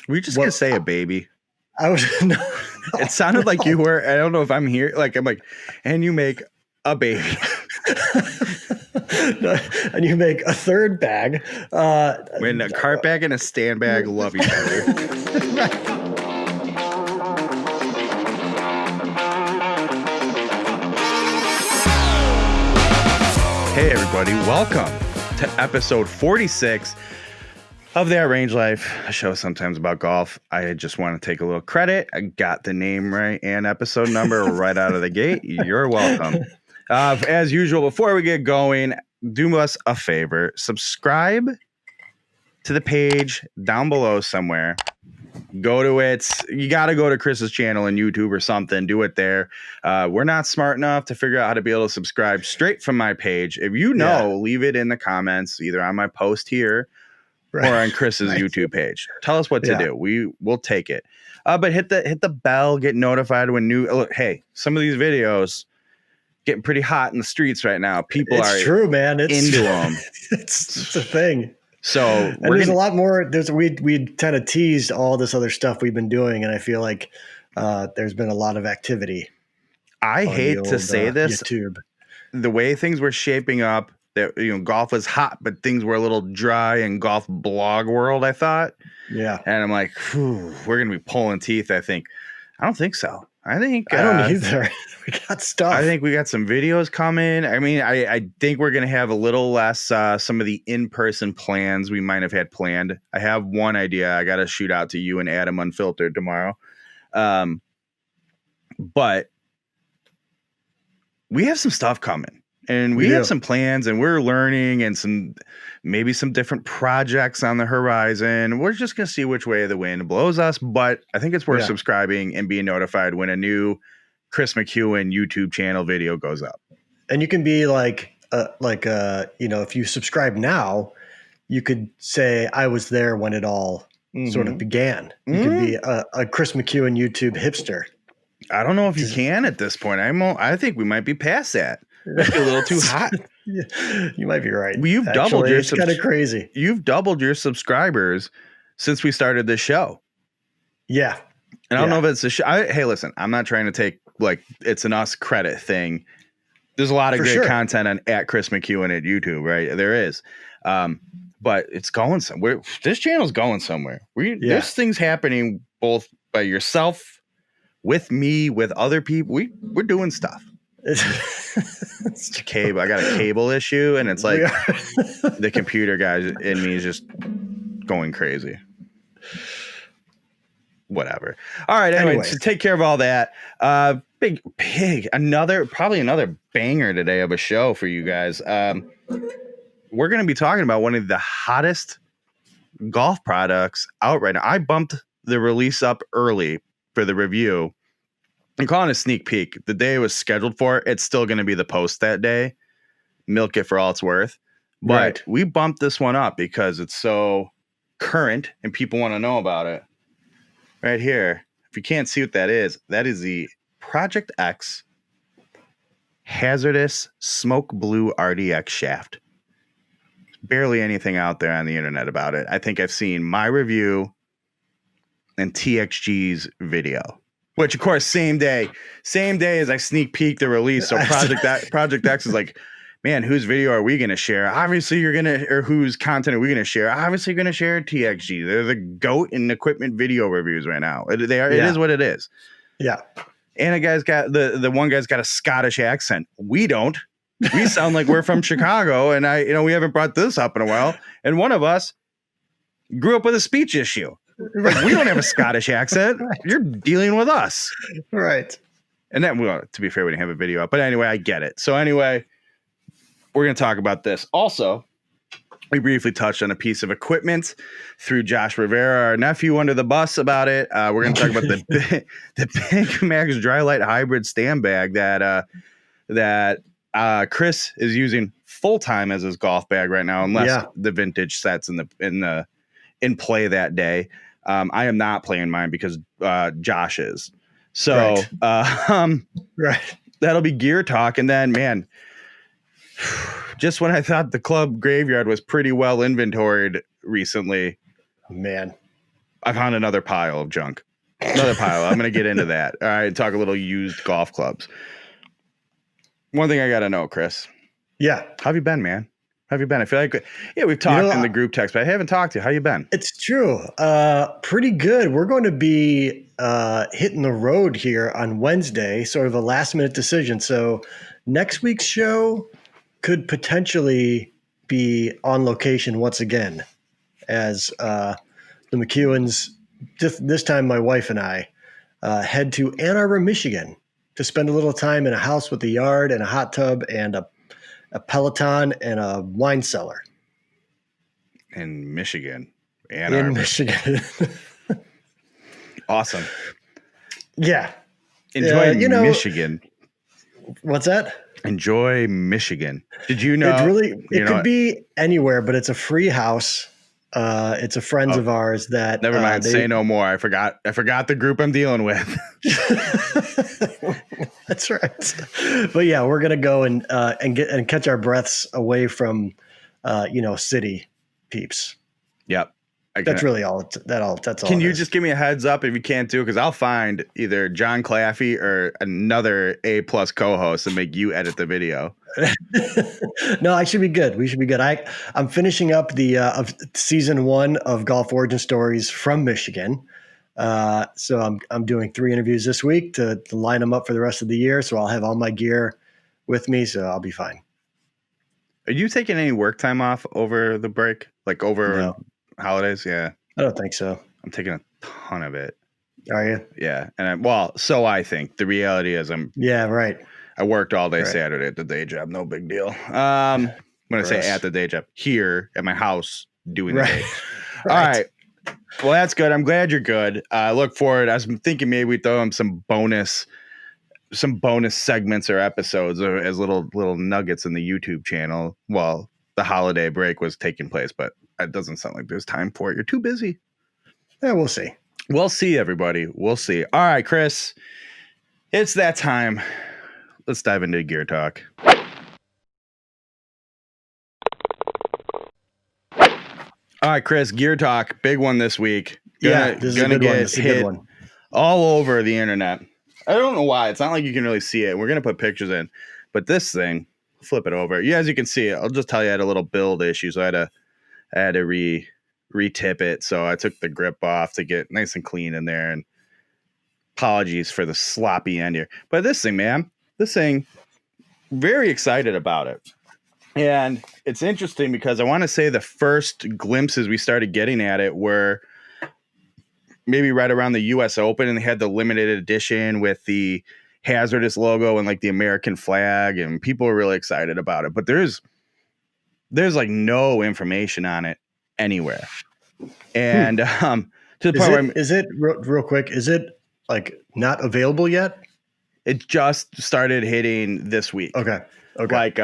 Were you just gonna say a baby? I was. No, it sounded like you were. I don't know if I'm here. Like I'm like, and you make a baby. And you make a third bag. When a cart bag and a stand bag love each other. Hey everybody, welcome to episode 46 of That Range Life, a show sometimes about golf. I just want to take a little credit. I got the name right and episode number right out of the gate. You're welcome. As usual, before we get going, do us a favor. Subscribe to the page down below somewhere. Go to it. You got to go to Chris's channel on YouTube or something. Do it there. We're not smart enough to figure out how to be able to subscribe straight from my page. If you know, leave it in the comments, either on my post here or on Chris's YouTube page. Tell us what to do. We'll take it. But hit the bell, get notified when new. Look, hey, some of these videos getting pretty hot in the streets right now. People are true, man. It's into them. It's a thing. So there's a lot more. We kind of teased all this other stuff we've been doing, and I feel like there's been a lot of activity. I hate to say this, YouTube. The way things were shaping up, that golf was hot, but things were a little dry in golf blog world, I thought. Yeah, and I'm like, we're gonna be pulling teeth. I don't think so. I don't either. We got stuff. I think we got some videos coming. I mean, I think we're going to have a little less some of the in-person plans we might have had planned. I have one idea. I got to shoot out to you and Adam Unfiltered tomorrow. But we have some stuff coming. And we have some plans, and we're learning, and maybe some different projects on the horizon. We're just going to see which way the wind blows us. But I think it's worth subscribing and being notified when a new Chris McEwen YouTube channel video goes up. And you can be if you subscribe now, you could say, I was there when it all sort of began. You could be a Chris McEwen YouTube hipster. I don't know if you can at this point. I think we might be past that. Might be a little too hot. You might be right. You've doubled your. It's kind of crazy. You've doubled your subscribers since we started this show. Yeah, and I don't know if it's a show. Hey, listen, I'm not trying to take it's an us credit thing. There's a lot of great content on at Chris McEwen at YouTube, right? There is, but it's going somewhere. This channel's going somewhere. There's things happening both by yourself, with me, with other people. We're doing stuff. It's cable. I got a cable issue, and it's like the computer guy in me is just going crazy. Whatever. All right. Anyway, so take care of all that. Big, probably another banger today of a show for you guys. We're going to be talking about one of the hottest golf products out right now. I bumped the release up early for the review. I'm calling it a sneak peek. The day it was scheduled for, it's still going to be the post that day. Milk it for all it's worth. But we bumped this one up because it's so current and people want to know about it. Right here. If you can't see what that is the Project X Hazardous Smoke Blue RDX shaft. Barely anything out there on the internet about it. I think I've seen my review and TXG's video. Which, of course, same day as I sneak peek the release. So Project X is like, man, whose video are we going to share? Obviously, or whose content are we going to share? Obviously, you're going to share TXG. They're the GOAT in equipment video reviews right now. It is what it is. Yeah. And the one guy's got a Scottish accent. We don't. We sound like we're from Chicago, and we haven't brought this up in a while. And one of us grew up with a speech issue. Like, we don't have a Scottish accent. You're dealing with us. Right. And then, to be fair, we didn't have a video up. But anyway, I get it. So anyway, we're going to talk about this. Also, we briefly touched on a piece of equipment through Josh Rivera, our nephew, under the bus about it. We're going to talk about the Big Max Dry Light Hybrid stand bag that Chris is using full-time as his golf bag right now, unless the vintage sets in play that day. I am not playing mine because Josh is. So that'll be gear talk. And then, man, just when I thought the club graveyard was pretty well inventoried recently, man, I found another pile of junk. Another pile. I'm going to get into that. All right. Talk a little used golf clubs. One thing I got to know, Chris. Yeah. How have you been, man? How have you been? I feel like, we've talked in the group text, but I haven't talked to you. How you been? It's true. Pretty good. We're going to be hitting the road here on Wednesday, sort of a last minute decision. So next week's show could potentially be on location once again, as the McEwens, this time my wife and I, head to Ann Arbor, Michigan to spend a little time in a house with a yard and a hot tub and a Peloton and a wine cellar. In Michigan. Ann Arbor. Michigan. Awesome. Yeah. Enjoy Michigan. What's that? Enjoy Michigan. Did you know? It could be anywhere, but it's a free house. It's a friends of ours that. Never mind. Say no more. I forgot the group I'm dealing with. That's right. But yeah, we're gonna go and catch our breaths away from, city peeps. Yep. That's really all. That's all. Can you just give me a heads up if you can't do it? Because I'll find either John Claffey or another A+ co-host and make you edit the video. No, I should be good. We should be good. I'm finishing up the of season 1 of Golf Origin Stories from Michigan. So I'm doing 3 interviews this week to line them up for the rest of the year. So I'll have all my gear with me, so I'll be fine. Are you taking any work time off over the break? Like over holidays? Yeah. I don't think so. I'm taking a ton of it. Are you? Yeah. And so I think. The reality is right. I worked all day Saturday at the day job. No big deal. When I say at the day job, here at my house doing the day. All right. Well, that's good. I'm glad you're good. I look forward. I was thinking maybe we throw in some bonus segments or episodes as little nuggets in the YouTube channel while the holiday break was taking place, but it doesn't sound like there's time for it. You're too busy. Yeah, we'll see. We'll see, everybody. We'll see. All right, Chris, it's that time. Let's dive into gear talk. All right, Chris, gear talk, big one this week. This is a good one. All over the internet. I don't know why. It's not like you can really see it. We're going to put pictures in. But this thing, flip it over. Yeah, as you can see, I'll just tell you I had a little build issue. So I had to re-tip it. So I took the grip off to get nice and clean in there. And apologies for the sloppy end here. But this thing, very excited about it. And it's interesting because I want to say the first glimpses we started getting at it were maybe right around the US Open, and they had the limited edition with the Hazardous logo and like the American flag, and people were really excited about it. But there's like no information on it anywhere. And to the point where is it real quick? Is it like not available yet? It just started hitting this week. Okay. Like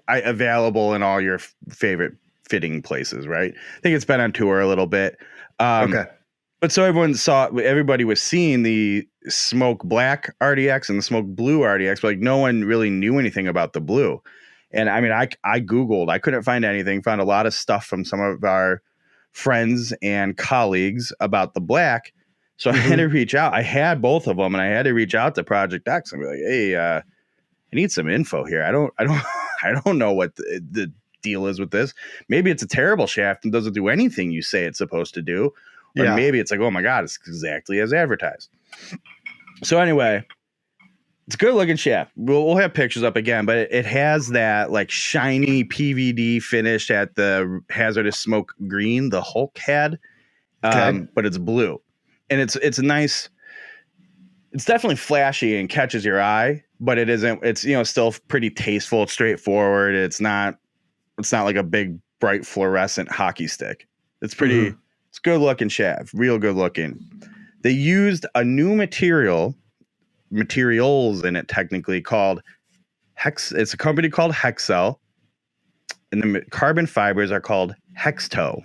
available in all your favorite fitting places, right? I think it's been on tour a little bit. But so everybody was seeing the smoke black RDX and the smoke blue RDX, but like no one really knew anything about the blue. And I mean, I Googled, I couldn't find anything, found a lot of stuff from some of our friends and colleagues about the black. So I had to reach out. I had both of them, and I had to reach out to Project X and be like, hey, I need some info here. I don't know what the deal is with this. Maybe it's a terrible shaft and doesn't do anything you say it's supposed to do. Or maybe it's like, oh my God, it's exactly as advertised. So anyway, it's a good looking shaft. We'll have pictures up again, but it has that like shiny PVD finish at the Hazardous smoke green, the Hulk had, but it's blue. And it's a nice, it's definitely flashy and catches your eye, but it isn't, it's, still pretty tasteful. It's straightforward. It's not like a big bright fluorescent hockey stick. It's pretty, it's good looking shaft, real good looking. They used a new materials in it, technically called it's a company called HexTow, and the carbon fibers are called HexTow.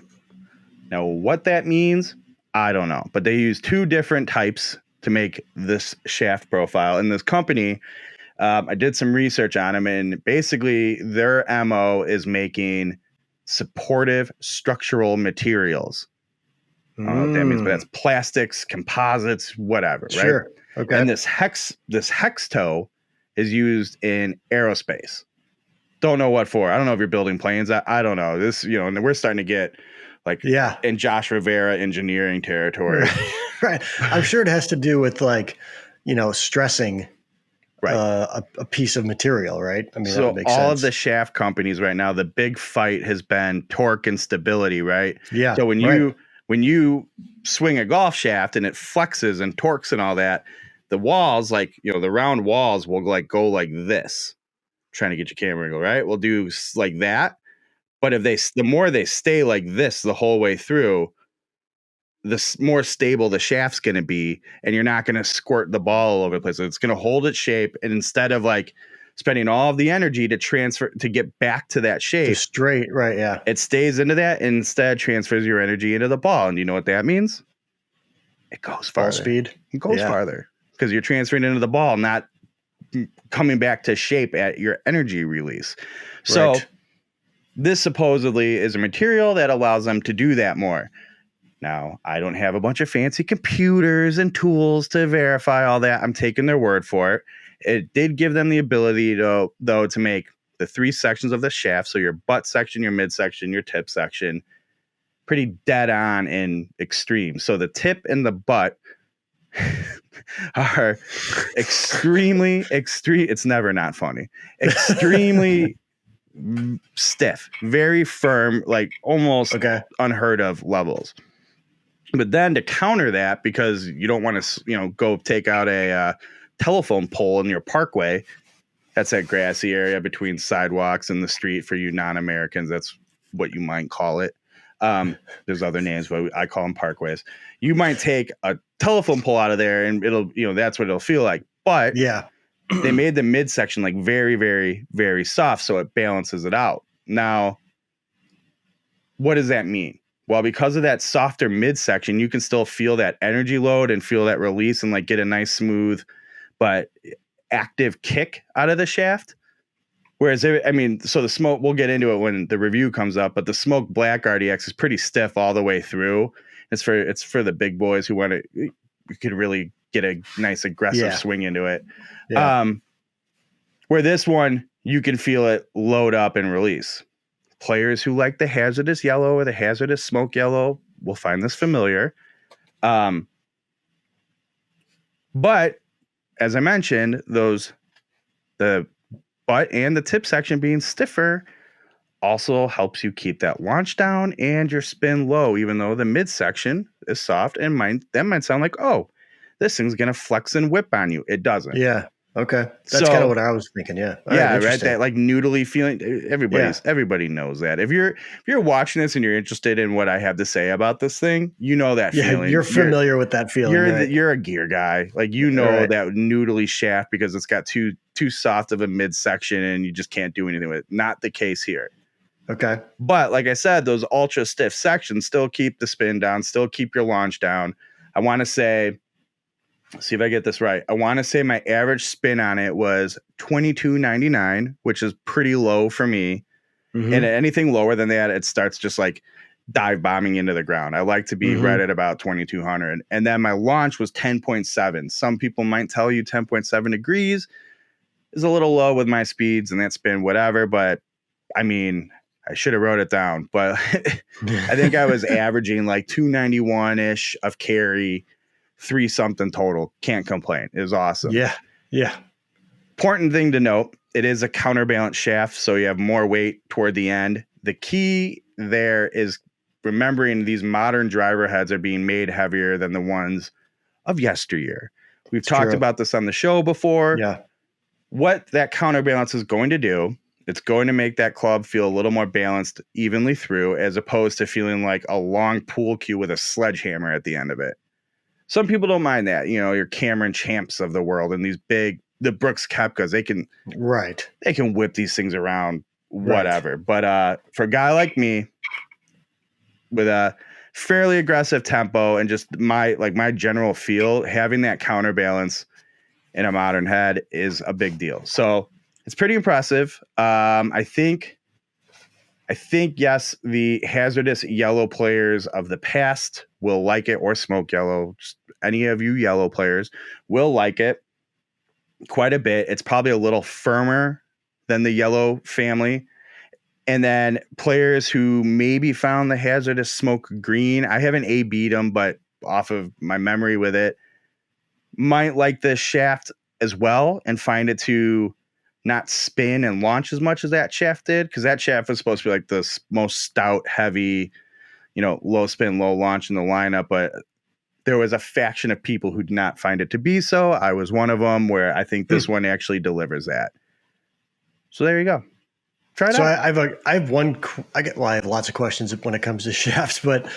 Now, what that means, I don't know, but they use 2 different types to make this shaft profile. And this company, I did some research on them, and basically their MO is making supportive structural materials. I don't know what that means, but that's plastics, composites, whatever, right? Sure. Okay. And this HexTow is used in aerospace. Don't know what for. I don't know if you're building planes. I don't know. This, and we're starting to get like in Josh Rivera engineering territory. Right. I'm sure it has to do with like, stressing a piece of material, right? I mean, so that would make all sense. of the shaft companies right now, the big fight has been torque and stability, right? Yeah. So when you swing a golf shaft and it flexes and torques and all that, the walls, like, the round walls will like go like this. Trying to get your camera angle right. We'll do like that. But the more they stay like this the whole way through, the more stable the shaft's going to be, and you're not going to squirt the ball all over the place. It's going to hold its shape, and instead of like spending all of the energy to transfer to get back to that shape, straight, right? Yeah, it stays into that and instead transfers your energy into the ball. And you know what that means? It goes farther. Ball speed. It goes farther because you're transferring into the ball, not coming back to shape at your energy release. So this supposedly is a material that allows them to do that more. Now, I don't have a bunch of fancy computers and tools to verify all that. I'm taking their word for it. It did give them the ability to make the 3 sections of the shaft. So your butt section, your midsection, your tip section, pretty dead on in extreme. So the tip and the butt are extremely extreme. It's never not funny. Extremely stiff, very firm, like almost unheard of levels. But then to counter that, because you don't want to, go take out a telephone pole in your parkway. That's that grassy area between sidewalks and the street for you non-Americans. That's what you might call it. There's other names, but I call them parkways. You might take a telephone pole out of there and it'll, that's what it'll feel like. But they made the midsection like very, very, very soft. So it balances it out. Now, what does that mean? Well, because of that softer midsection, you can still feel that energy load and feel that release and like get a nice smooth, but active kick out of the shaft. Whereas, so the smoke, we'll get into it when the review comes up, but the Smoke Black RDX is pretty stiff all the way through. It's for the big boys who want to, you could really get a nice aggressive swing into it. Yeah. Where this one, you can feel it load up and release. Players who like the Hazardous yellow or the Hazardous smoke yellow will find this familiar. But as I mentioned, the butt and the tip section being stiffer also helps you keep that launch down and your spin low, even though the midsection is soft and that might sound like, oh, this thing's going to flex and whip on you. It doesn't. Yeah. Okay. That's kind of what I was thinking. Yeah. Right. That like noodly feeling. Everybody knows that. If you're watching this and you're interested in what I have to say about this thing, that feeling. You're familiar with that feeling. You're a gear guy. Like, that noodly shaft because it's got too soft of a midsection and you just can't do anything with it. Not the case here. Okay. But like I said, those ultra stiff sections still keep the spin down, still keep your launch down. I want to say, see if I get this right. I want to say my average spin on it was 22.99, which is pretty low for me. Mm-hmm. And anything lower than that, it starts just like dive bombing into the ground. I like to be right at about 2,200. And then my launch was 10.7. Some people might tell you 10.7 degrees is a little low with my speeds and that spin, whatever. But I mean, I should have wrote it down. But I think I was averaging like 291-ish of carry. 3 something total. Can't complain. It was awesome. Yeah. Important thing to note, it is a counterbalance shaft, so you have more weight toward the end. The key there is remembering these modern driver heads are being made heavier than the ones of yesteryear. We've talked about this on the show before. Yeah. What that counterbalance is going to do, it's going to make that club feel a little more balanced evenly through, as opposed to feeling like a long pool cue with a sledgehammer at the end of it. Some people don't mind that, your Cameron Champs of the world and the Brooks Koepkas, they can whip these things around, whatever. Right. But for a guy like me with a fairly aggressive tempo and just my general feel, having that counterbalance in a modern head is a big deal. So it's pretty impressive. I think, yes, the Hazardous yellow players of the past will like it, or smoke yellow. Just any of you yellow players will like it quite a bit. It's probably a little firmer than the yellow family. And then players who maybe found the Hazardous smoke green, I haven't A-B'd them, but off of my memory with it, might like this shaft as well and find it to not spin and launch as much as that shaft did, because that shaft was supposed to be like the most stout, heavy, low spin, low launch in the lineup. But there was a faction of people who did not find it to be so. I was one of them, where I think this one actually delivers that. So there you go. Try it out. I have lots of questions when it comes to shafts, but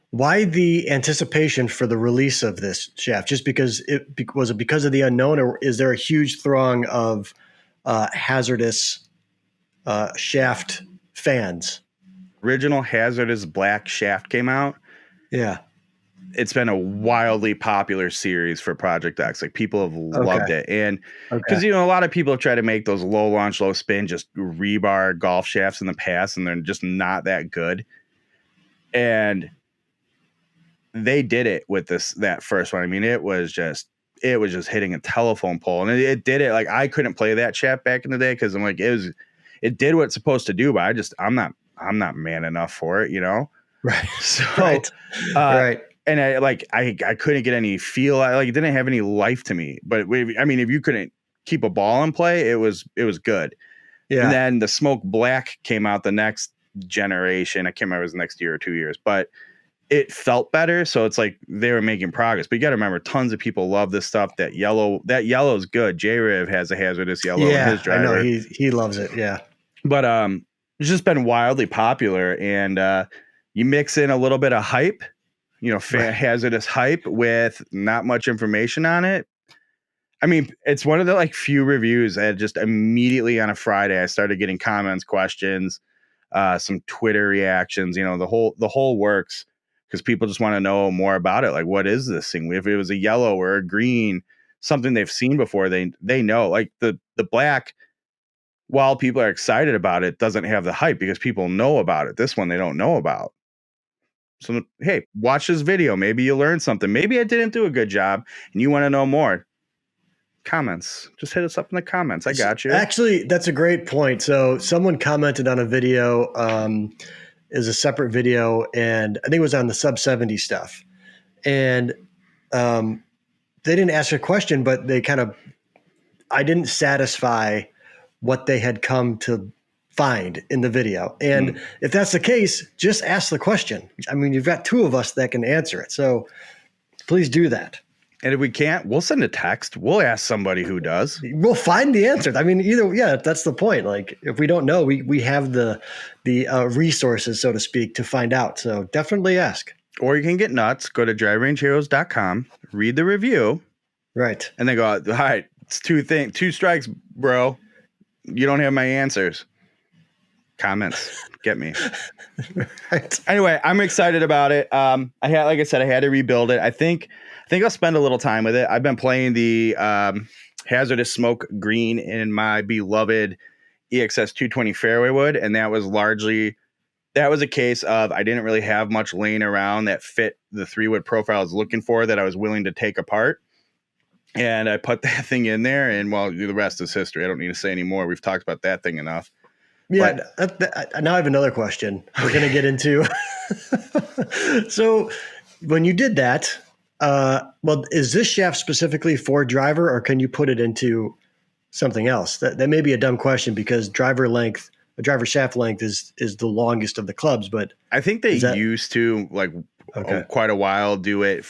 why the anticipation for the release of this shaft? Just because was it because of the unknown, or is there a huge throng of Hazardous shaft fans? Original Hazardous black shaft came out. Yeah. It's been a wildly popular series for Project X. Like, people have loved it. And because, a lot of people have tried to make those low launch, low spin, just rebar golf shafts in the past, and they're just not that good. And they did it with that first one. I mean, it was just hitting a telephone pole, and it did it. Like, I couldn't play that shaft back in the day, because I'm like, it did what it's supposed to do, but I'm not man enough for it, Right. So, right. And I couldn't get any feel. It didn't have any life to me. But if you couldn't keep a ball in play, it was good. Yeah. And then the Smoke Black came out the next generation. I can't remember, it was the next year or 2 years, but it felt better. So it's like they were making progress. But you got to remember, tons of people love this stuff. That yellow is good. J-Riv has a Hazardous yellow in his driver. I know he loves it. Yeah. But it's just been wildly popular, and you mix in a little bit of hype. Hazardous hype with not much information on it. I mean, it's one of the few reviews that just immediately on a Friday, I started getting comments, questions, some Twitter reactions, the whole works, because people just want to know more about it. Like, what is this thing? If it was a yellow or a green, something they've seen before, they know. Like the black, while people are excited about it, doesn't have the hype because people know about it. This one they don't know about. So, hey, watch this video. Maybe you'll learn something. Maybe I didn't do a good job and you want to know more. Comments. Just hit us up in the comments. I got you. Actually, that's a great point. So someone commented on a video, is a separate video, and I think it was on the sub 70 stuff. And they didn't ask a question, but I didn't satisfy what they had come to find in the video. And if that's the case, just ask the question. I mean, you've got two of us that can answer it. So please do that. And if we can't, we'll send a text. We'll ask somebody who does. We'll find the answer. I mean, that's the point. Like, if we don't know, we have the resources, so to speak, to find out. So definitely ask. Or you can get nuts. Go to driverangeheroes.com, read the review. Right. And then go, all right, it's two strikes, bro. You don't have my answers. Comments get me. Right. Anyway, I'm excited about it. I had to rebuild it. I think I'll spend a little time with it. I've been playing the Hazardous Smoke Green in my beloved EXS 220 fairway wood, and that was a case of I didn't really have much laying around that fit the 3-wood profile I was looking for, that I was willing to take apart. And I put that thing in there, and the rest is history. I don't need to say any more. We've talked about that thing enough. Yeah. Now I have another question we're going to get into. So when you did that, is this shaft specifically for driver, or can you put it into something else? That may be a dumb question, because driver shaft length is the longest of the clubs, but I think they used to quite a while do it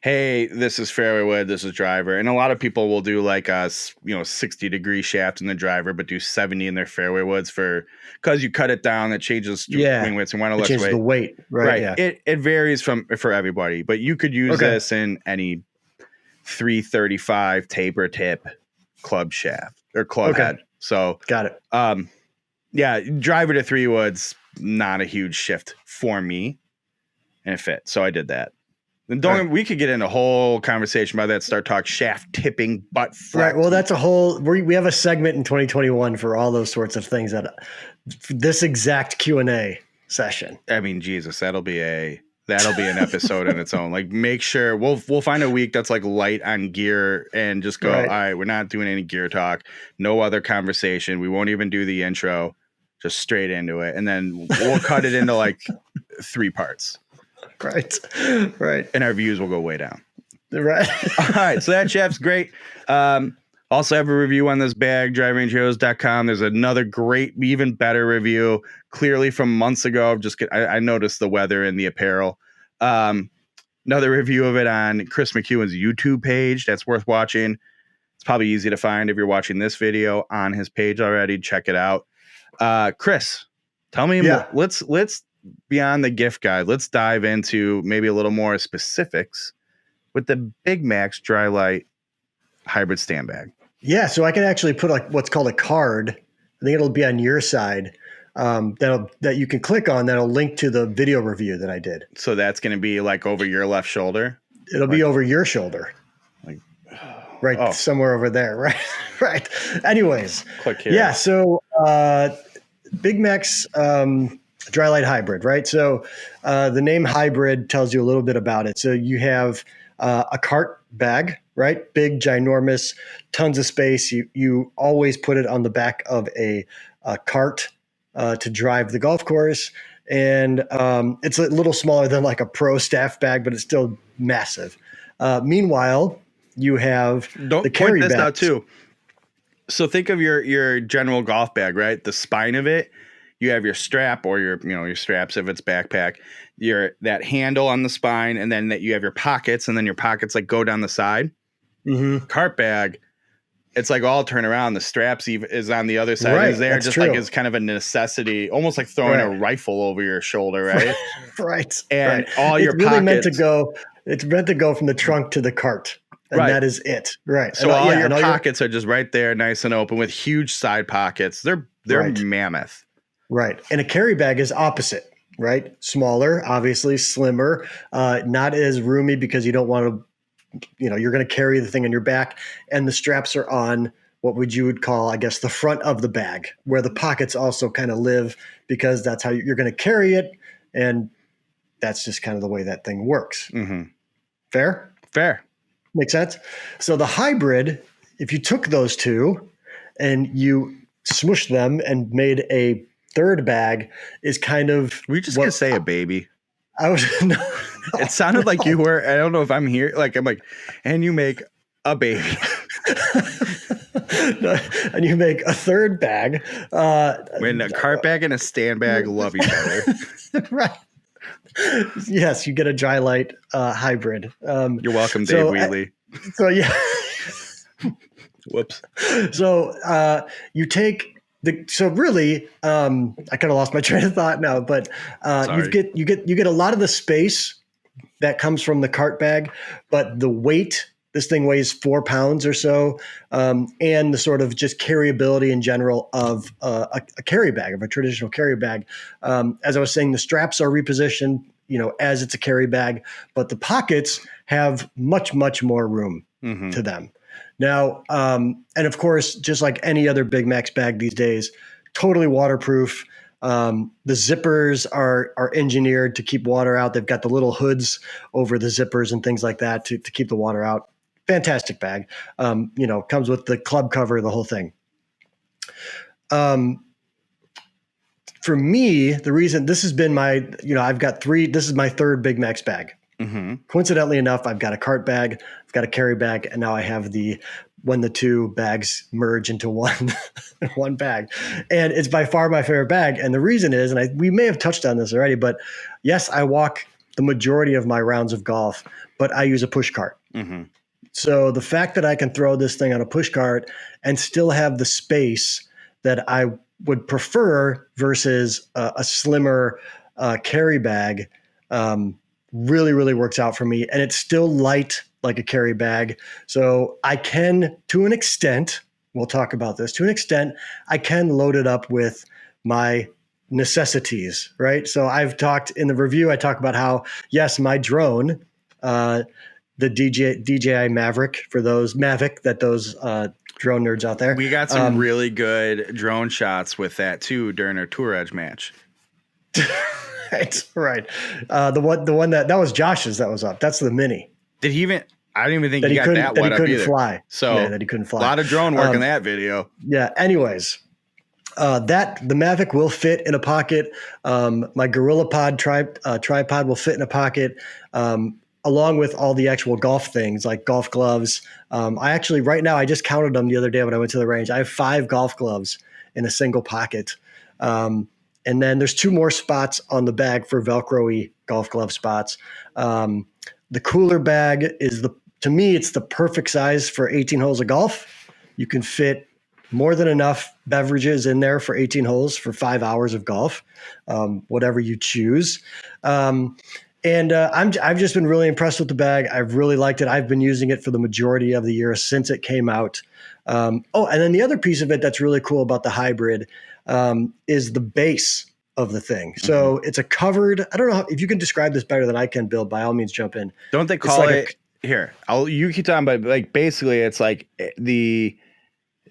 hey, this is fairway wood, this is driver. And a lot of people will do a 60-degree shaft in the driver, but do 70 in their fairway woods because you cut it down, it changes swing weights and less weight. The weight, right? Yeah. It varies for everybody, but you could use this in any 335 taper tip club shaft or club head. So got it. Driver to 3 woods, not a huge shift for me, and it fit. So I did that. And we could get in a whole conversation about that. Start talk shaft tipping, butt flat. Right. Well, that's a whole. We have a segment in 2021 for all those sorts of things. That this exact Q&A session. I mean, Jesus, that'll be a That'll be an episode in its own. Like, make sure we'll find a week that's like light on gear and just go, all right, we're not doing any gear talk, no other conversation. We won't even do the intro, just straight into it. And then we'll cut it into like 3 parts. Right. Right. And our views will go way down. Right. All right. So that chap's great. Also have a review on this bag, driverangeheroes.com. There's another great, even better review, clearly from months ago. I noticed the weather and the apparel. Another review of it on Chris McEwen's YouTube page. That's worth watching. It's probably easy to find if you're watching this video on his page already. Check it out. Chris, tell me more. Let's beyond the gift guide. Let's dive into maybe a little more specifics with the Big Max Dry Light hybrid stand bag. Yeah, so I can actually put like what's called a card. I think it'll be on your side that you can click on. That'll link to the video review that I did. So that's going to be like over your left shoulder. It'll be over your shoulder, like somewhere over there. Right, right. Anyways, click here. Yeah. So Big Max Dry Light Hybrid. Right. So the name hybrid tells you a little bit about it. So you have a cart bag, right? Big, ginormous, tons of space. You always put it on the back of a cart to drive the golf course. And it's a little smaller than like a pro staff bag, but it's still massive. Meanwhile, you have the carry bags. Out too. So think of your general golf bag, right? The spine of it, you have your strap or your straps if it's backpack, that handle on the spine, and then that you have your pockets, and then your pockets like go down the side. Mm-hmm. Cart bag, it's like all turn around. The straps is on the other side. Right, is there just true. Like it's kind of a necessity, almost like throwing a rifle over your shoulder, right? Right. And all your really pockets. It's meant to go from the trunk to the cart. And that is it. Right. So all your pockets are just right there, nice and open with huge side pockets. They're mammoth. Right. And a carry bag is opposite, right? Smaller, obviously, slimmer, not as roomy because you don't want to, you're going to carry the thing on your back, and the straps are on what you would call, I guess, the front of the bag, where the pockets also kind of live, because that's how you're going to carry it. And that's just kind of the way that thing works. Mm-hmm. Fair? Fair. Makes sense? So the hybrid, if you took those two and you smushed them and made a third bag, is kind of. Were you just going to say a baby? I was. No. It sounded like you were. I don't know if I'm here. I'm like, and you make a baby. And you make a third bag. When a cart bag and a stand bag love each other. Right. Yes, you get a Dry Light hybrid. You're welcome, Dave Wheatley. So yeah. Whoops. So you take so really, I kind of lost my train of thought now, but you get a lot of the space that comes from the cart bag, but the weight. This thing weighs 4 pounds or so, and the sort of just carryability in general of a carry bag, of a traditional carry bag. As I was saying, the straps are repositioned, as it's a carry bag, but the pockets have much, much more room to them. Now, and of course, just like any other Big Max bag these days, totally waterproof. The zippers are engineered to keep water out. They've got the little hoods over the zippers and things like that to keep the water out. Fantastic bag. Comes with the club cover, the whole thing. For me, the reason this has been I've got 3, this is my third Big Max bag. Mm-hmm. Coincidentally enough, I've got a cart bag, I've got a carry bag, and now I have when the 2 bags merge into one bag. And it's by far my favorite bag. And the reason is, and we may have touched on this already, but yes, I walk the majority of my rounds of golf, but I use a push cart. Mm-hmm. So the fact that I can throw this thing on a push cart and still have the space that I would prefer versus a slimmer carry bag really, really works out for me. And it's still light like a carry bag. So I can, to an extent, we'll talk about this, to an extent, I can load it up with my necessities, right? So I've talked in the review, I talk about how, yes, my drone, the DJI Mavic, for those drone nerds out there. We got some really good drone shots with that too during our Tour Edge match. Right. The one that was Josh's that was up. That's the mini. Did he even? I don't even think That he he got that couldn't one up either. fly. So yeah, that he couldn't fly. A lot of drone work in that video. Yeah. Anyways, the Mavic will fit in a pocket. My GorillaPod tripod will fit in a pocket, along with all the actual golf things like golf gloves. I actually right now I just counted them the other day when I went to the range. I have 5 golf gloves in a single pocket. And then there's 2 more spots on the bag for Velcro-y golf glove spots. The cooler bag to me, it's the perfect size for 18 holes of golf. You can fit more than enough beverages in there for 18 holes for 5 hours of golf, whatever you choose. I've just been really impressed with the bag. I've really liked it. I've been using it for the majority of the year since it came out. And then the other piece of it that's really cool about the hybrid is the base of the thing. So it's a covered, I don't know if you can describe this better than I can, Bill, by all means jump in. Don't they call it here? You keep talking about, like, basically it's like the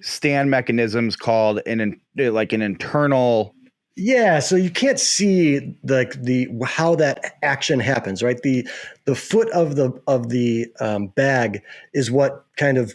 stand mechanism's called an internal. Yeah, so you can't see the how that action happens, right? The foot of the bag is what kind of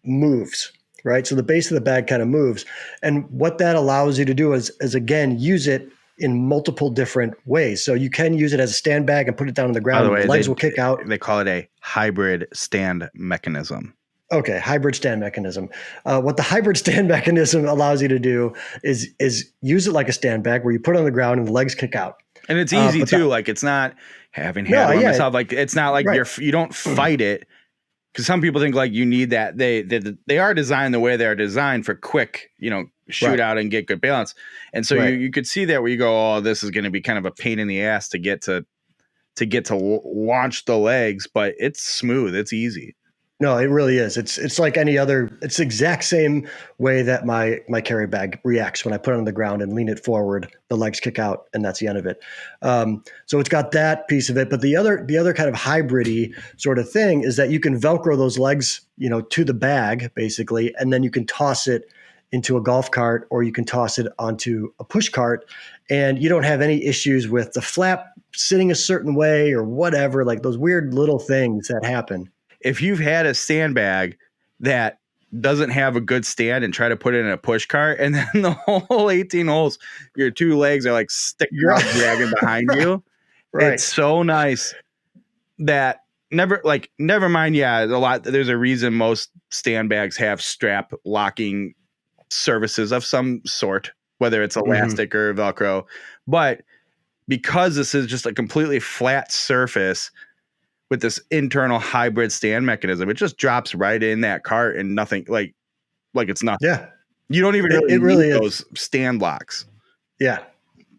moves, right? So the base of the bag kind of moves, and what that allows you to do is again use it in multiple different ways. So you can use it as a stand bag and put it down on the ground. By the way, legs will kick out. They call it a hybrid stand mechanism. Okay, hybrid stand mechanism. What the hybrid stand mechanism allows you to do is use it like a stand bag where you put it on the ground and the legs kick out. And it's easy too. Like, it's not having had one myself. Like, it's not like you don't fight it, because some people think like you need that. They are designed the way they are designed for quick, shoot out and get good balance. And so you could see that where you go, oh, this is going to be kind of a pain in the ass to get to launch the legs, but it's smooth. It's easy. No, it really is. It's like any other. It's the exact same way that my carry bag reacts when I put it on the ground and lean it forward. The legs kick out, and that's the end of it. So it's got that piece of it. But the other kind of hybrid-y sort of thing is that you can Velcro those legs, to the bag basically, and then you can toss it into a golf cart or you can toss it onto a push cart, and you don't have any issues with the flap sitting a certain way or whatever, like those weird little things that happen. If you've had a sandbag that doesn't have a good stand and try to put it in a push cart, and then the whole 18 holes, your 2 legs are like sticking out, dragging behind you. Right. It's so nice that never mind. Yeah, there's a reason most stand bags have strap locking services of some sort, whether it's elastic or Velcro. But because this is just a completely flat surface with this internal hybrid stand mechanism, it just drops right in that cart and nothing, like it's nothing. Yeah. You don't even really need those stand locks. Yeah,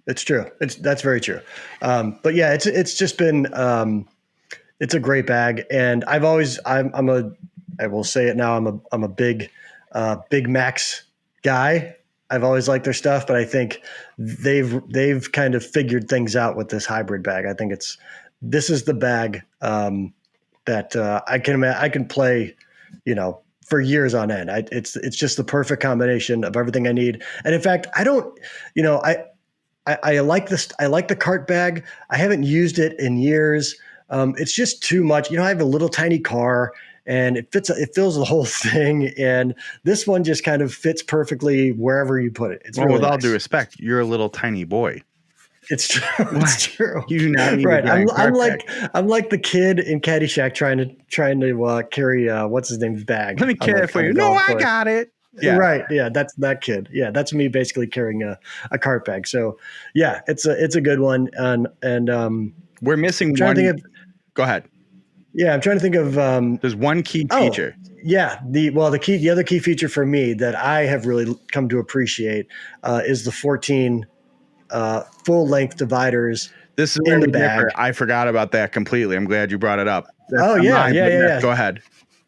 it's true. That's very true. But yeah, it's just been, it's a great bag. And I will say it now, I'm a big Max guy. I've always liked their stuff, but I think they've kind of figured things out with this hybrid bag. I think this is the bag that I can play, for years on end. It's just the perfect combination of everything I need. And in fact, I don't, I like this. I like the cart bag. I haven't used it in years. It's just too much. I have a little tiny car and it fills the whole thing. And this one just kind of fits perfectly wherever you put it. It's really with nice. all due respect, you're a little tiny boy. It's true. It's true. You do not need right. I'm like the kid in Caddyshack trying to carry what's his name's bag. Let me carry it for you. No, I got it. Yeah. Right. Yeah. That's that kid. Yeah. That's me basically carrying a cart bag. So yeah, it's a good one. And we're missing one. Go ahead. Yeah. I'm trying to think of, there's one key feature. Yeah. The other key feature for me that I have really come to appreciate is the 14 full length dividers. This is in the bag. I forgot about that completely. I'm glad you brought it up. Yeah. Go ahead.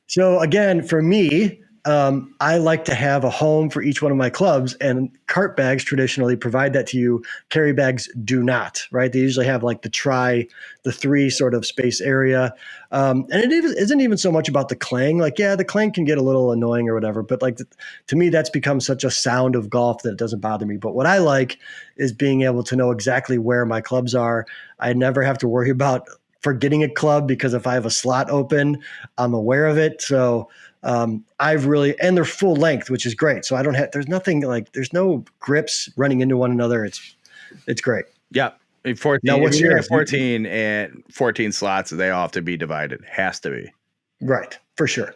So again, for me, I like to have a home for each one of my clubs, and cart bags traditionally provide that to you. Carry bags do not, right? They usually have like the three sort of space area. And it isn't even so much about the clang. Like, yeah, the clang can get a little annoying or whatever, but like to me, that's become such a sound of golf that it doesn't bother me. But what I like is being able to know exactly where my clubs are. I never have to worry about forgetting a club because if I have a slot open, I'm aware of it. So, and they're full length, which is great. So there's no grips running into one another. It's great. Yep. 14. Now, what's yours? 14 and 14 slots, they all have to be divided. Has to be. Right. For sure.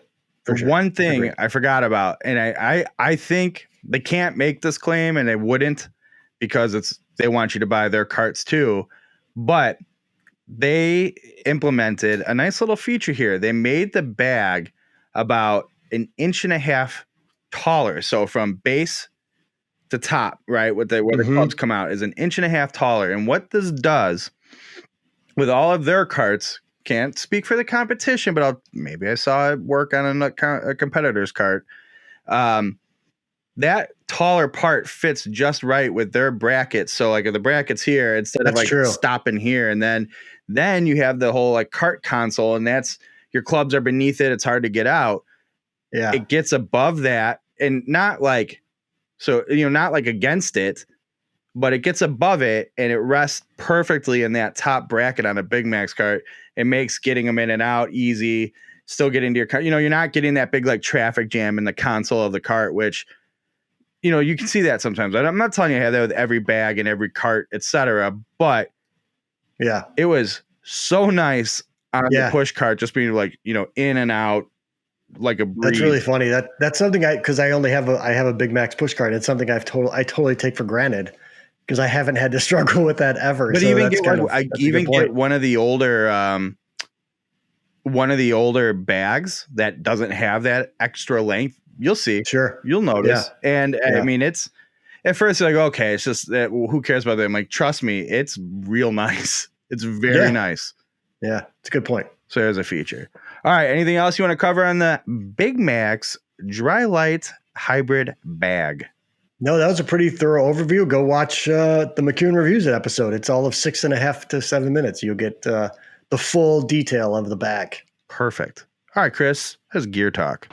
One thing I forgot about, and I think they can't make this claim, and they wouldn't, because they want you to buy their carts too, but they implemented a nice little feature here. They made the bag about 1.5 inches taller. So from base to top, right, where the clubs come out is 1.5 inches taller. And what this does with all of their carts, can't speak for the competition, but maybe I saw it work on a competitor's cart. That taller part fits just right with their brackets. So like if the brackets here, instead of like stopping here, and then you have the whole like cart console, and your clubs are beneath it. It's hard to get out. Yeah. It gets above that, and not like against it, but it gets above it, and it rests perfectly in that top bracket on a Big Max cart. It makes getting them in and out easy, still getting to your cart. You're not getting that big like traffic jam in the console of the cart, which, you can see that sometimes. I'm not telling you I have that with every bag and every cart, etc. But yeah, it was so nice on the push cart, just being like, in and out like a breeze. That's really funny. That's something because I have a Big Max push cart. It's something I totally take for granted because I haven't had to struggle with that ever. But I even get one of the older bags that doesn't have that extra length. You'll see. Sure. You'll notice. Yeah. And I mean, it's at first like, okay, it's just that who cares about that? I'm like, trust me, it's real nice. It's very nice. Yeah, it's a good point. So there's a feature. All right. Anything else you want to cover on the Big Max Dry Light Hybrid Bag? No, that was a pretty thorough overview. Go watch the McCune Reviews episode. It's all of 6.5 to 7 minutes. You'll get the full detail of the bag. Perfect. All right, Chris, that's gear talk.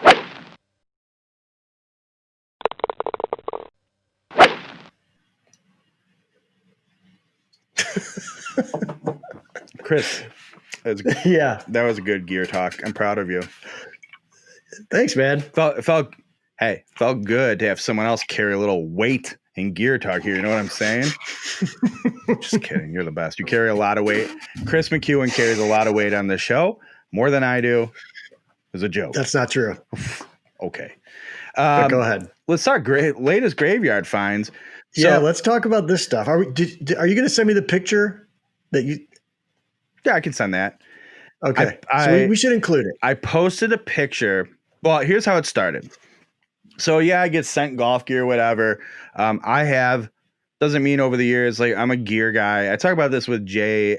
Chris, that was a good gear talk. I'm proud of you. Thanks, man. Felt good to have someone else carry a little weight in gear talk here. You know what I'm saying? Just kidding. You're the best. You carry a lot of weight. Chris McEwen carries a lot of weight on this show, more than I do. It's a joke. That's not true. Okay. Go ahead. Let's start latest graveyard finds. So, let's talk about this stuff. Are you going to send me the picture that you? Yeah, I can send that. Okay. So we should include it. I posted a picture. Well, here's how it started. So I get sent golf gear, whatever. Doesn't mean over the years, like I'm a gear guy. I talk about this with Jay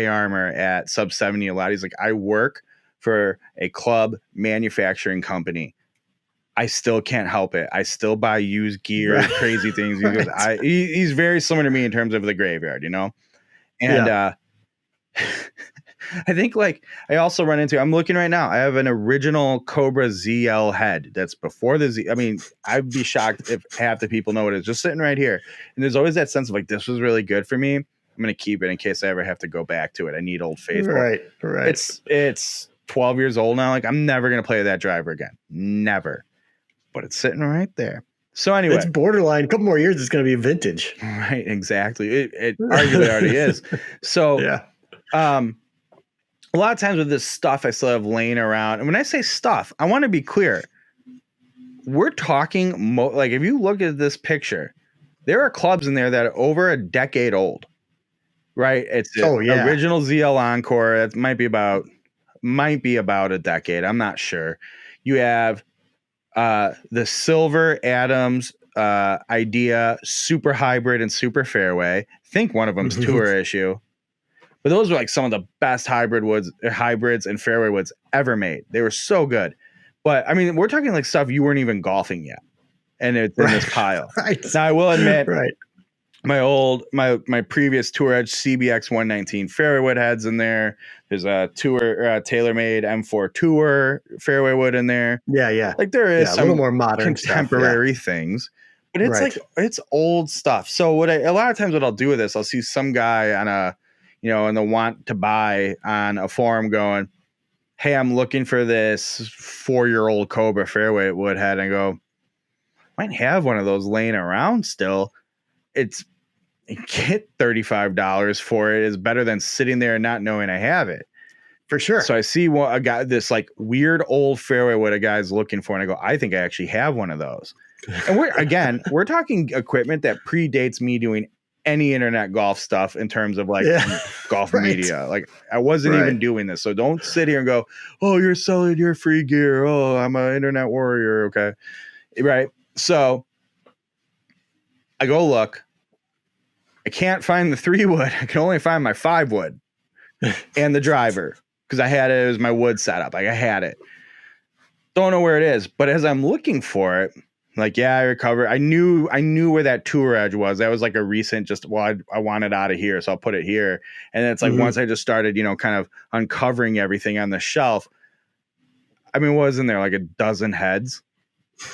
Armour at Sub 70 a lot. He's like, I work for a club manufacturing company. I still can't help it. I still buy used gear, crazy things. He goes, he's very similar to me in terms of the graveyard, And I think I also run into, I'm looking right now, I have an original Cobra ZL head that's before the Z. I mean, I'd be shocked if half the people know what it is, just sitting right here. And there's always that sense of this was really good for me. I'm going to keep it in case I ever have to go back to it. I need Old Faithful. Right. It's 12 years old now. I'm never going to play that driver again. Never. But it's sitting right there. So anyway, it's borderline. A couple more years, it's going to be vintage. Right, exactly. It arguably already is. So a lot of times with this stuff I still have laying around, and when I say stuff, I want to be clear. We're talking if you look at this picture, there are clubs in there that are over a decade old. Right? It's original ZL Encore. That might be about a decade. I'm not sure. You have the Silver Adams Idea Super Hybrid and Super Fairway. I think one of them's tour issue. But those were some of the best hybrids and fairway woods ever made. They were so good. But I mean, we're talking like stuff you weren't even golfing yet, and it's in this pile. Right. Now I will admit, Right. my previous Tour Edge CBX 119 fairway wood heads in there. There's a Tour TaylorMade M4 Tour fairway wood in there. Yeah. Like there is a some little more modern contemporary things, but it's Right. like it's old stuff. So a lot of times what I'll do with this, I'll see some guy on a, in the want to buy on a forum going, "Hey, I'm looking for this 4-year-old Cobra fairway wood head," and I go, "Might have one of those laying around still." Get $35 for it is better than sitting there and not knowing I have it. For sure. So I see a guy, this like weird old fairway wood a guy's looking for, and I go, I think I actually have one of those. And we're talking equipment that predates me doing any internet golf stuff in terms of like golf media. Like I wasn't even doing this. So don't sit here and go, "Oh, you're selling your free gear. Oh, I'm an internet warrior." Okay. Right. So I go look. I can't find the 3 wood. I can only find my 5 wood and the driver because I had it as my wood setup. Like I had it. Don't know where it is, but as I'm looking for it, like, I recovered. I knew where that Tour Edge was. That was like a recent I want it out of here, so I'll put it here. And then it's like once I just started, kind of uncovering everything on the shelf. I mean, what was in there? Like a dozen heads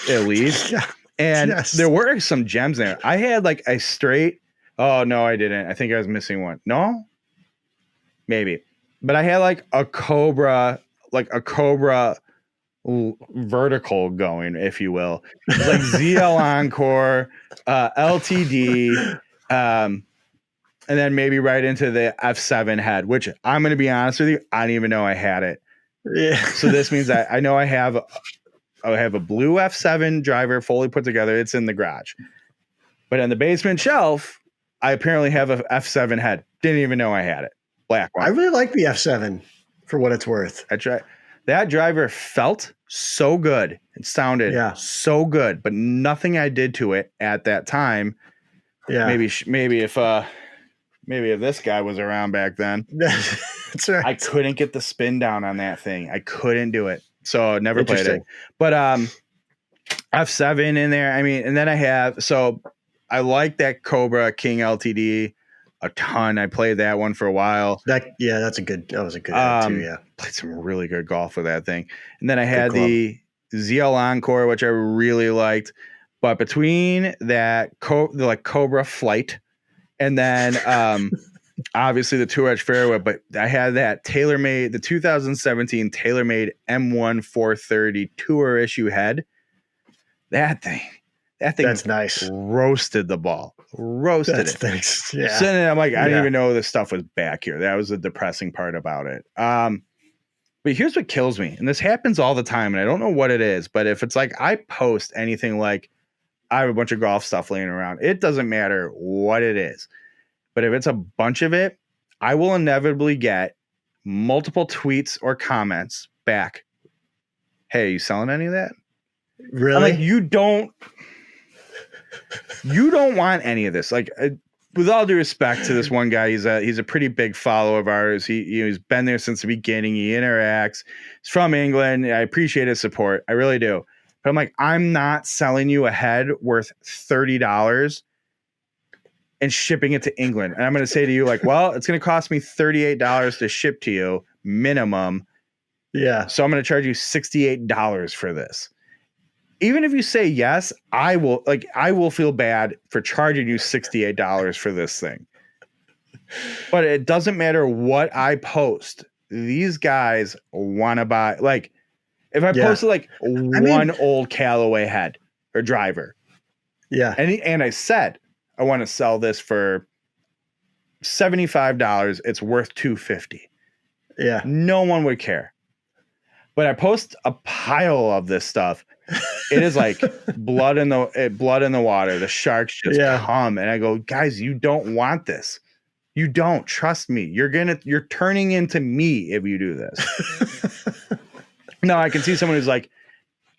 at least. And there were some gems there. I had like a straight. Oh, no, I didn't. I think I was missing one. No? Maybe. But I had like a Cobra vertical going, if you will. It was like ZL Encore, LTD, and then maybe right into the F7 head, which I'm going to be honest with you, I didn't even know I had it. Yeah. So this means that I know I have a blue F7 driver fully put together. It's in the garage. But on the basement shelf, I apparently have a F7 head. Didn't even know I had it. Black one. I really like the F7 for what it's worth. That driver felt so good. It sounded so good, but nothing I did to it at that time. Yeah. Maybe if this guy was around back then, that's right. I couldn't get the spin down on that thing. I couldn't do it. So never played it. But F7 in there. I mean, and then I like that Cobra King LTD a ton. I played that one for a while. That was a good head too. Yeah. Played some really good golf with that thing. And then I had the ZL Encore, which I really liked. But between that Cobra Flight and then obviously the Tour Edge fairway, but I had that TaylorMade, the 2017 TaylorMade M1 430 Tour issue head. That thing that's nice. Roasted the ball. Roasted it. Thanks. Yeah. So then I'm like, I didn't even know this stuff was back here. That was the depressing part about it. But here's what kills me. And this happens all the time. And I don't know what it is, but if it's like I post anything like I have a bunch of golf stuff laying around, it doesn't matter what it is. But if it's a bunch of it, I will inevitably get multiple tweets or comments back. "Hey, are you selling any of that?" Really? I'm like, you don't want any of this. Like, with all due respect to this one guy, he's a pretty big follower of ours. He's been there since the beginning. He interacts. He's from England. I appreciate his support. I really do. But I'm like, I'm not selling you a head worth $30 and shipping it to England. And I'm going to say to you, like, well, it's going to cost me $38 to ship to you minimum. Yeah. So I'm going to charge you $68 for this. Even if you say yes, I will feel bad for charging you $68 for this thing. But it doesn't matter what I post. These guys want to buy. Like, if I posted one old Callaway head or driver, and I said I want to sell this for $75, it's worth $250. Yeah, no one would care. But I post a pile of this stuff. It is like blood in the water. The sharks just come, and I go, guys, you don't want this. You don't. Trust me. You're turning into me if you do this. No, I can see someone who's like,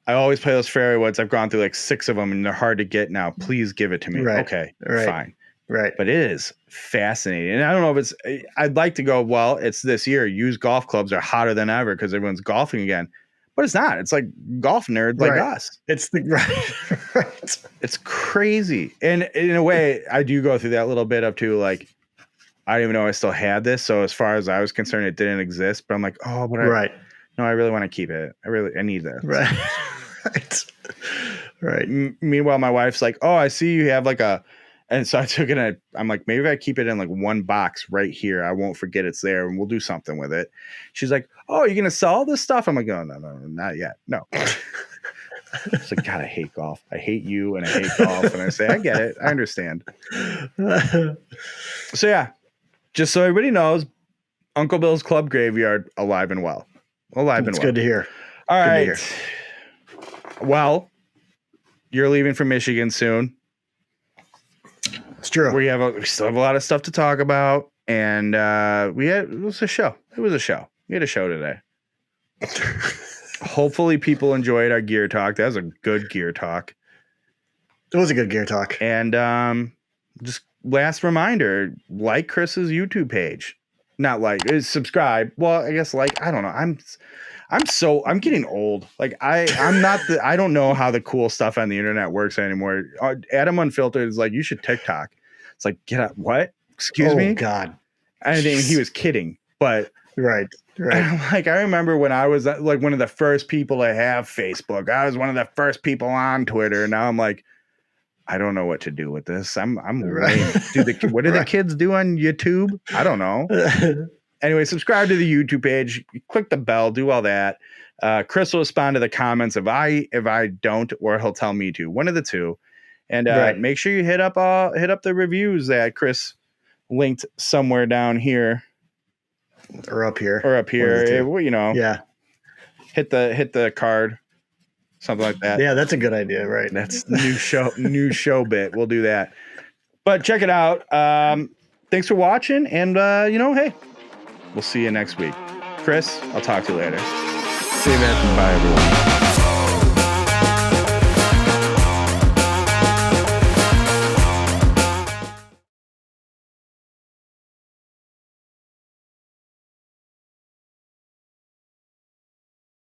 I always play those fairway woods. I've gone through like 6 of them, and they're hard to get now. Please give it to me. Right. Okay, right. fine. Right. But it is fascinating. And I don't know if I'd like to go, well, it's this year. Used golf clubs are hotter than ever because everyone's golfing again. but it's not. It's like golf nerds like us. It's the right. It's crazy. And in a way, I do go through that little bit of too, like, I didn't even know I still had this. So as far as I was concerned, it didn't exist. But I'm like, oh, but I really want to keep it. I need this. Right. Right. Meanwhile, my wife's like, oh, I see you have like and so I took it and I'm like, maybe if I keep it in like one box right here, I won't forget it's there and we'll do something with it. She's like, oh, you're going to sell all this stuff? I'm like, oh, no, not yet. No. It's like, God, I hate golf. I hate you and I hate golf. And I say, I get it. I understand. So yeah, just so everybody knows, Uncle Bill's Club Graveyard alive and well. It's good to hear. All right. Well, you're leaving for Michigan soon. It's true. We still have a lot of stuff to talk about, and it was a show. We had a show today. Hopefully, people enjoyed our gear talk. That was a good gear talk. It was a good gear talk. And just last reminder: like Chris's YouTube page. Not like, subscribe. Well, I guess like, I don't know. I'm getting old. Like I don't know how the cool stuff on the internet works anymore. Adam Unfiltered is like, you should TikTok. It's like, get up. What? Excuse me? Oh God. I didn't even, he was kidding, but right. Like, I remember when I was like one of the first people to have Facebook, I was one of the first people on Twitter. And now I'm like, I don't know what to do with this. I'm lame. What do the kids do on YouTube? I don't know. Anyway, subscribe to the YouTube page, click the bell, do all that. Chris will respond to the comments if I don't, or he'll tell me to. One of the two. And make sure you hit up the reviews that Chris linked somewhere down here. Or up here. You know. Yeah. Hit the card. Something like that. Yeah, that's a good idea, right? That's new show bit. We'll do that. But check it out. Thanks for watching, and hey, we'll see you next week. Chris, I'll talk to you later. See you, man. Bye, everyone.